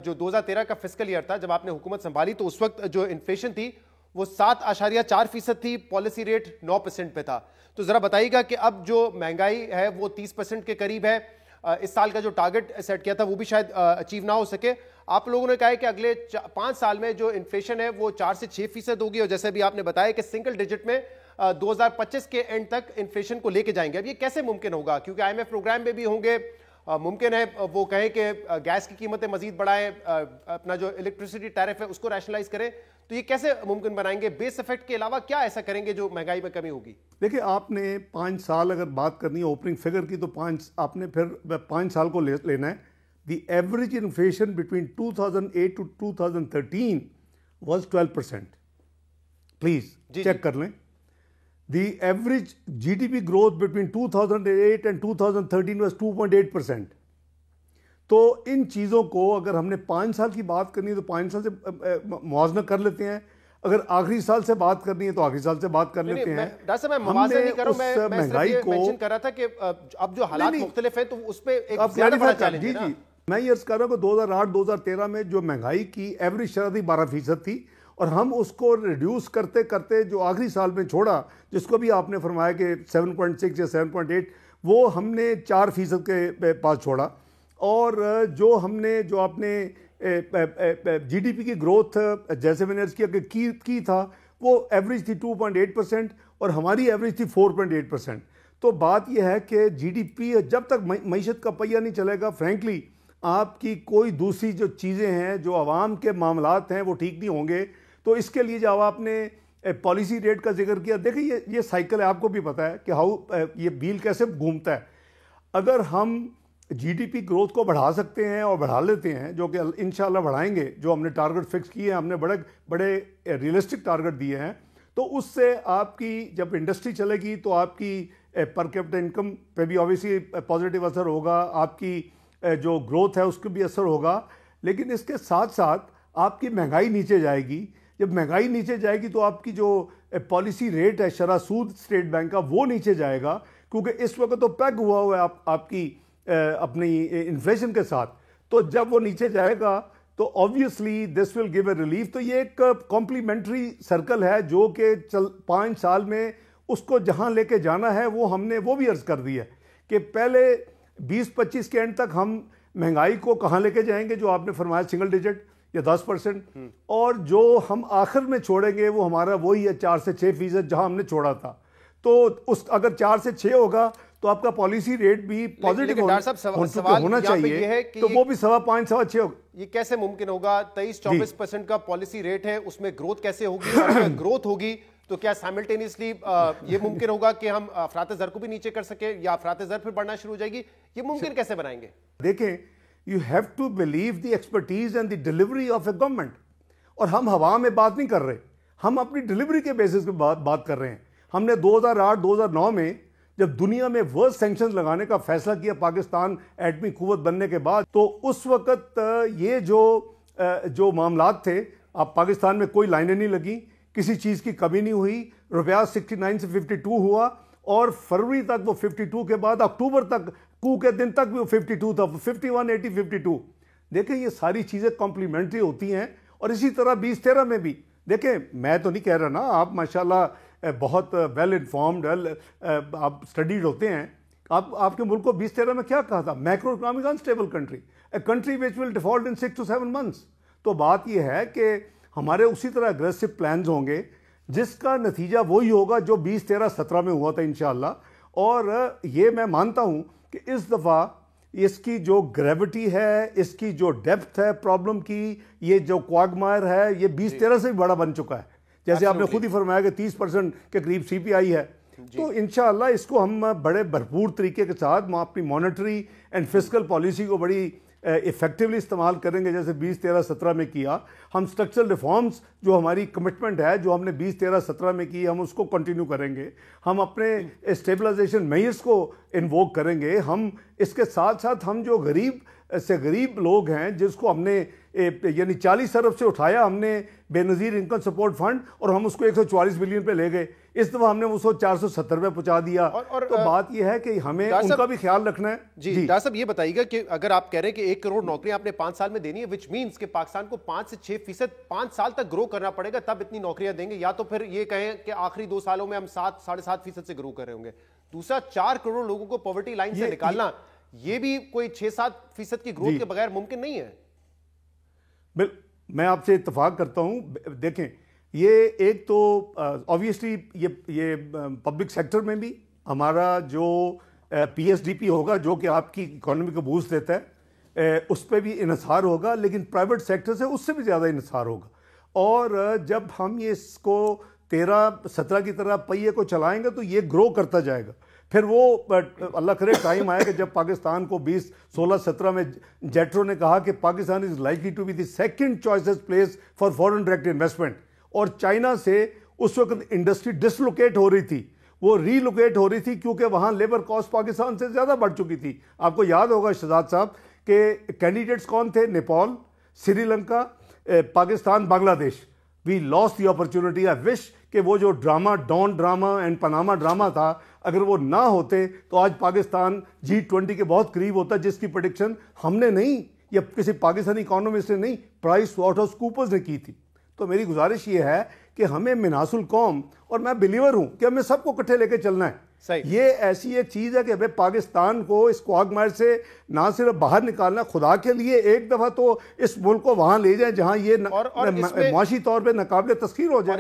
جو 2013 کا fiscal year تھا جب آپ نے حکومت سنبھالی تو اس وقت جو انفلیشن تھی وہ 7.4% تھی, پالیسی ریٹ 9% پہ تھا. تو ذرا بتائیے گا کہ اب جو مہنگائی ہے وہ 30% کے قریب ہے, اس سال کا جو ٹارگٹ سیٹ کیا تھا وہ بھی شاید اچیو نہ ہو سکے. آپ لوگوں نے کہا ہے کہ اگلے 5 سال میں جو انفلیشن ہے وہ 4 سے 6% ہوگی, اور جیسے بھی آپ نے بتایا کہ سنگل ڈیجٹ میں 2025 کے اینڈ تک انفلیشن کو لے کے جائیں گے. اب یہ کیسے ممکن ہوگا, کیونکہ آئی ایم ایف پروگرام میں بھی ہوں گے, ممکن ہے وہ کہیں کہ گیس کی قیمتیں مزید بڑھائیں, اپنا جو الیکٹریسٹی ٹیرف ہے اس کو ریشنلائز کریں, تو یہ کیسے ممکن بنائیں گے؟ بیس افیکٹ کے علاوہ کیا ایسا کریں گے جو مہنگائی میں کمی ہوگی؟ دیکھیں, آپ نے 5 سال اگر بات کرنی ہے اوپننگ فگر کی تو آپ نے پھر 5 سال کو لینا ہے. The average inflation between 2008 to 2013 was 12%. Please check کر لیں. The average G D P growth between 2008 and 2013 was 2.8%. تو ان چیزوں کو اگر ہم نے 5 سال کی بات کرنی ہے تو 5 سال سے موازنہ کر لیتے ہیں, اگر آخری سال سے بات کرنی ہے تو آخری سال سے بات کر لیتے ہیں. ڈاکٹر صاحب میں موازنہ نہیں کر رہا ہوں, میں صرف یہ مینشن کر رہا تھا کہ اب جو حالات مختلف ہیں تو اس پہ ایک زیادہ بڑا چیلنج ہے نا. میں یہ عرض کر رہا ہوں کہ 2008-2013 میں جو مہنگائی کی ایوریج شرح تھی 12% تھی, اور ہم اس کو ریڈیوس کرتے کرتے جو آخری سال میں چھوڑا, جس کو بھی آپ نے فرمایا کہ 7.6 یا 7.8, وہ ہم نے 4% کے پاس چھوڑا. اور جو آپ نے جی ڈی پی کی گروتھ جیسے میں نے عرض کیا کہ کی تھا وہ ایوریج تھی 2.8% اور ہماری ایوریج تھی 4.8%. تو بات یہ ہے کہ جی ڈی پی جب تک معیشت کا پہیہ نہیں چلے گا, فرینکلی آپ کی کوئی دوسری جو چیزیں ہیں, جو عوام کے معاملات ہیں, وہ ٹھیک نہیں ہوں گے. تو اس کے لیے جب آپ نے پالیسی ریٹ کا ذکر کیا, دیکھیں یہ سائیکل ہے, آپ کو بھی پتہ ہے کہ یہ بیل کیسے گھومتا ہے. اگر ہم جی ڈی پی گروتھ کو بڑھا سکتے ہیں اور بڑھا لیتے ہیں, جو کہ انشاءاللہ بڑھائیں گے, جو ہم نے ٹارگٹ فکس کیے ہیں, ہم نے بڑے ریئلسٹک ٹارگٹ دیے ہیں, تو اس سے آپ کی جب انڈسٹری چلے گی تو آپ کی پر کیپٹا انکم پہ بھی اوبیسلی پازیٹیو اثر ہوگا, آپ کی جو گروتھ ہے اس کو بھی اثر ہوگا. لیکن اس کے ساتھ ساتھ آپ کی مہنگائی نیچے جائے گی. جب مہنگائی نیچے جائے گی تو آپ کی جو پالیسی ریٹ ہے شرح سود اسٹیٹ بینک کا وہ نیچے جائے گا, کیونکہ اس وقت تو پیگ ہوا ہے آپ کی اپنی انفلیشن کے ساتھ. تو جب وہ نیچے جائے گا تو obviously this will give a relief. تو یہ ایک کمپلیمنٹری سرکل ہے جو کہ 5 سال میں اس کو جہاں لے کے جانا ہے وہ ہم نے وہ بھی عرض کر دی ہے کہ پہلے 20-25 کے اینڈ تک ہم مہنگائی کو کہاں لے کے جائیں گے, جو آپ نے فرمایا سنگل ڈیجٹ یا 10%, اور جو ہم آخر میں چھوڑیں گے وہ ہمارا وہی ہے 4 سے 6% جہاں ہم نے چھوڑا تھا. تو اگر 4 سے 6 ہوگا تو آپ کا پالیسی ریٹ بھی پازیٹیو ہونا چاہیے, تو وہ بھی 5.25 6 ہوگا. یہ کیسے ممکن ہوگا؟ 23-24% کا پالیسی ریٹ ہے, اس میں گروتھ کیسے ہوگی؟ اگر گروتھ ہوگی تو کیا سائملٹینیسلی یہ ممکن ہوگا کہ ہم افراط زر کو بھی نیچے کر سکیں, یا افراط زر پھر بڑھنا شروع ہو جائے گی؟ یہ ممکن کیسے بنائیں گے؟ دیکھیں, you have to value the expertise and the delivery of a government. اور ہم ہوا میں بات نہیں کر رہے, ہم اپنی ڈلیوری کے بیسس پہ بات کر رہے ہیں. ہم نے 2008-2009 میں جب دنیا میں ورسٹ سینکشنز لگانے کا فیصلہ کیا پاکستان ایٹمی قوت بننے کے بعد, تو اس وقت یہ جو معاملات تھے, اب پاکستان میں کوئی لائنیں نہیں لگیں, کسی چیز کی کمی نہیں ہوئی, روپیہ 69 سے 52 ہوا, اور فروری تک وہ 52 کے بعد اکتوبر تک کو کے دن تک بھی وہ 52 تھا, 51 80 52. دیکھیں یہ ساری چیزیں کمپلیمنٹری ہوتی ہیں. اور اسی طرح 2013 میں بھی دیکھیں, میں تو نہیں کہہ رہا نا, آپ ماشاءاللہ بہت ویل انفارمڈ آپ اسٹڈیڈ ہوتے ہیں. آپ کے ملک کو 2013 میں کیا کہا تھا؟ Macro economic unstable country, a country which will default in 6 to 7 months. تو بات یہ ہے کہ ہمارے اسی طرح اگریسو پلانز ہوں گے جس کا نتیجہ وہی ہوگا جو 2013-17 میں ہوا تھا انشاءاللہ. اور یہ میں مانتا ہوں کہ اس دفعہ اس کی جو گریوٹی ہے, اس کی جو ڈیپتھ ہے پرابلم کی, یہ جو کوگمائر ہے, یہ 2013 سے بھی بڑا بن چکا ہے. جیسے آپ نے خود ہی فرمایا کہ 30% کے قریب سی پی آئی ہے. تو انشاءاللہ اس کو ہم بڑے بھرپور طریقے کے ساتھ اپنی مانیٹری اینڈ فسکل پالیسی کو بڑی ایفیکٹولی استعمال کریں گے, جیسے 2013-17 میں کیا. ہم اسٹرکچرل ریفارمز جو ہماری کمٹمنٹ ہے, جو ہم نے 2013-17 میں کی, ہم اس کو کنٹینیو کریں گے. ہم اپنے اسٹیبلائزیشن میئرز کو انووک کریں گے. ہم اس کے ساتھ ساتھ ہم جو غریب سے غریب لوگ ہیں جس کو ہم نے یعنی 40 ارب سے اٹھایا ہم نے بے نظیر انکم سپورٹ فنڈ اور ہم اس کو 144 بلین پہ لے گئے. اس دفعہ ہم نے اس کو 470 پہ پہنچا دیا. تو بات یہ ہے کہ ہمیں ان کا بھی خیال رکھنا ہے. جی ڈاکٹر صاحب یہ بتائیے گا کہ اگر آپ کہہ رہے ہیں کہ 1 کروڑ نوکریاں آپ نے 5 سال میں دینی ہے وچ مینس کہ پاکستان کو 5 سے 6% 5 سال تک گرو کرنا پڑے گا تب اتنی نوکریاں دیں گے, یا تو پھر یہ کہیں کہ آخری 2 سالوں میں ہم 7-7.5% سے گرو کر رہے ہوں گے. دوسرا 4 کروڑ لوگوں کو پاورٹی لائن سے نکالنا یہ بھی کوئی 6-7% کی گروتھ کے بغیر ممکن نہیں ہے. میں آپ سے اتفاق کرتا ہوں. دیکھیں یہ ایک تو آبویسلی یہ پبلک سیکٹر میں بھی ہمارا جو پی ایس ڈی پی ہوگا جو کہ آپ کی اکانومی کو بوسٹ دیتا ہے اس پہ بھی انحصار ہوگا, لیکن پرائیویٹ سیکٹر سے اس سے بھی زیادہ انحصار ہوگا. اور جب ہم یہ اس کو 13-17 کی طرح پہیے کو چلائیں گے تو یہ گرو کرتا جائے گا. پھر وہ اللہ کرے ٹائم آئے کہ جب پاکستان کو 2016-17 میں جیٹرو نے کہا کہ Pakistan is likely to be the second choices place for foreign direct investment, اور چائنا سے اس وقت انڈسٹری ڈسلوکیٹ ہو رہی تھی, وہ ری لوکیٹ ہو رہی تھی کیونکہ وہاں لیبر کاسٹ پاکستان سے زیادہ بڑھ چکی تھی. آپ کو یاد ہوگا شہزاد صاحب کہ کینڈیڈیٹس کون تھے؟ نیپال, سری لنکا, پاکستان, بنگلہ دیش. وی لاس دی اپرچونٹی. آئی وش کہ وہ جو drama Dawn drama and Panama drama تھا اگر وہ نہ ہوتے تو آج پاکستان G20 کے بہت قریب ہوتا, جس کی پریڈکشن ہم نے نہیں یا کسی پاکستانی اکانومسٹ نے نہیں, پرائس واٹرہاؤس کوپرز نے کی تھی. تو میری گزارش یہ ہے کہ ہمیں مناص القوم, اور میں بلیور ہوں کہ ہمیں سب کو اکٹھے لے کے چلنا ہے. یہ ایسی ایک چیز ہے کہ ہمیں پاکستان کو اس کوگمائر سے نہ صرف باہر نکالنا, خدا کے لیے ایک دفعہ تو اس ملک کو وہاں لے جائیں جہاں یہ معاشی طور پہ ناقابل تسخیر ہو جائے.